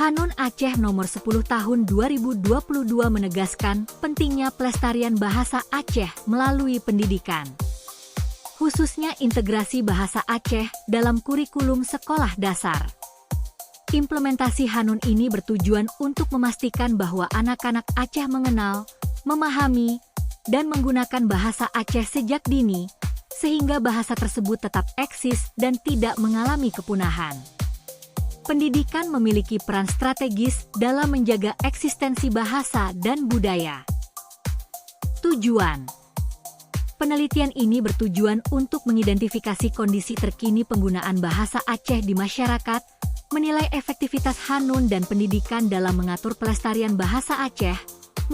Hanun Aceh nomor 10 tahun 2022 menegaskan pentingnya pelestarian bahasa Aceh melalui pendidikan. Khususnya integrasi bahasa Aceh dalam kurikulum sekolah dasar. Implementasi Hanun ini bertujuan untuk memastikan bahwa anak-anak Aceh mengenal, memahami, dan menggunakan bahasa Aceh sejak dini, sehingga bahasa tersebut tetap eksis dan tidak mengalami kepunahan. Pendidikan memiliki peran strategis dalam menjaga eksistensi bahasa dan budaya. Tujuan penelitian ini bertujuan untuk mengidentifikasi kondisi terkini penggunaan bahasa Aceh di masyarakat, menilai efektivitas Hanun dan pendidikan dalam mengatur pelestarian bahasa Aceh,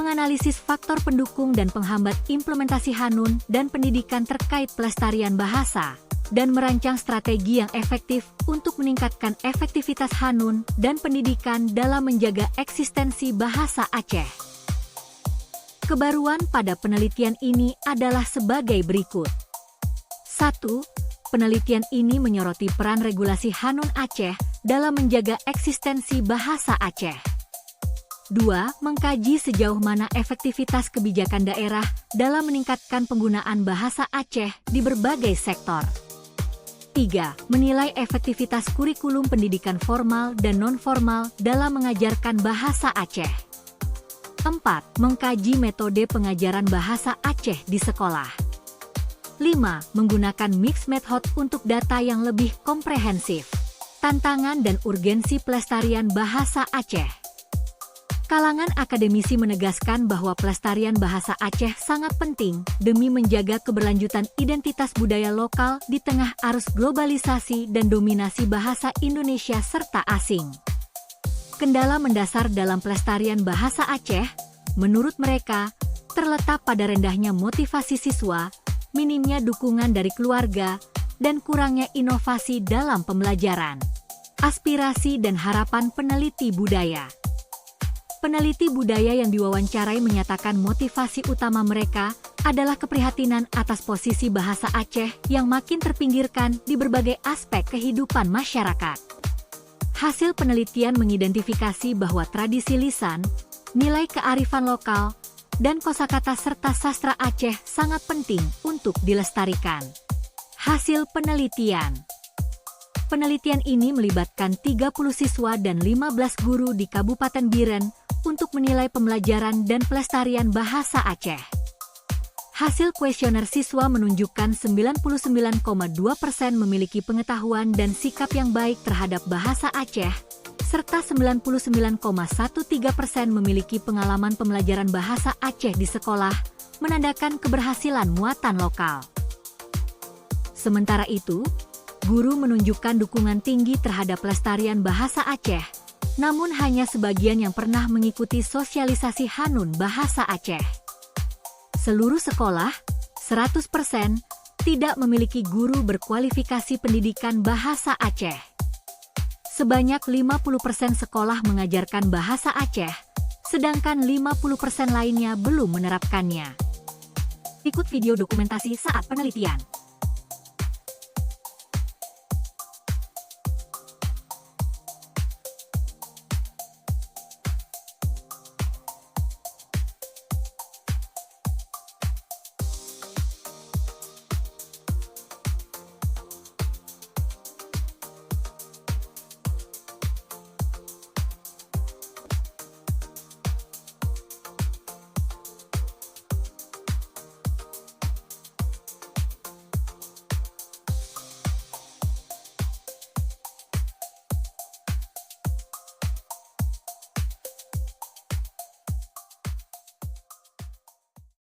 menganalisis faktor pendukung dan penghambat implementasi Hanun dan pendidikan terkait pelestarian bahasa, dan merancang strategi yang efektif untuk meningkatkan efektivitas Hanun dan pendidikan dalam menjaga eksistensi bahasa Aceh. Kebaruan pada penelitian ini adalah sebagai berikut. 1. Penelitian ini menyoroti peran regulasi Hanun Aceh dalam menjaga eksistensi bahasa Aceh. 2. Mengkaji sejauh mana efektivitas kebijakan daerah dalam meningkatkan penggunaan bahasa Aceh di berbagai sektor. 3. Menilai efektivitas kurikulum pendidikan formal dan non-formal dalam mengajarkan bahasa Aceh. 4. Mengkaji metode pengajaran bahasa Aceh di sekolah. 5. Menggunakan mixed method untuk data yang lebih komprehensif. Tantangan dan urgensi pelestarian bahasa Aceh. Kalangan akademisi menegaskan bahwa pelestarian bahasa Aceh sangat penting demi menjaga keberlanjutan identitas budaya lokal di tengah arus globalisasi dan dominasi bahasa Indonesia serta asing. Kendala mendasar dalam pelestarian bahasa Aceh, menurut mereka, terletak pada rendahnya motivasi siswa, minimnya dukungan dari keluarga, dan kurangnya inovasi dalam pembelajaran. Aspirasi dan harapan peneliti budaya. Peneliti budaya yang diwawancarai menyatakan motivasi utama mereka adalah keprihatinan atas posisi bahasa Aceh yang makin terpinggirkan di berbagai aspek kehidupan masyarakat. Hasil penelitian mengidentifikasi bahwa tradisi lisan, nilai kearifan lokal, dan kosakata serta sastra Aceh sangat penting untuk dilestarikan. Hasil penelitian. Penelitian ini melibatkan 30 siswa dan 15 guru di Kabupaten Biren untuk menilai pembelajaran dan pelestarian bahasa Aceh. Hasil kuesioner siswa menunjukkan 99,2% memiliki pengetahuan dan sikap yang baik terhadap bahasa Aceh, serta 99,13% memiliki pengalaman pembelajaran bahasa Aceh di sekolah, menandakan keberhasilan muatan lokal. Sementara itu, guru menunjukkan dukungan tinggi terhadap pelestarian bahasa Aceh, namun hanya sebagian yang pernah mengikuti sosialisasi Hanun bahasa Aceh. Seluruh sekolah, 100%, tidak memiliki guru berkualifikasi pendidikan bahasa Aceh. Sebanyak 50% sekolah mengajarkan bahasa Aceh, sedangkan 50% lainnya belum menerapkannya. Ikut video dokumentasi saat penelitian.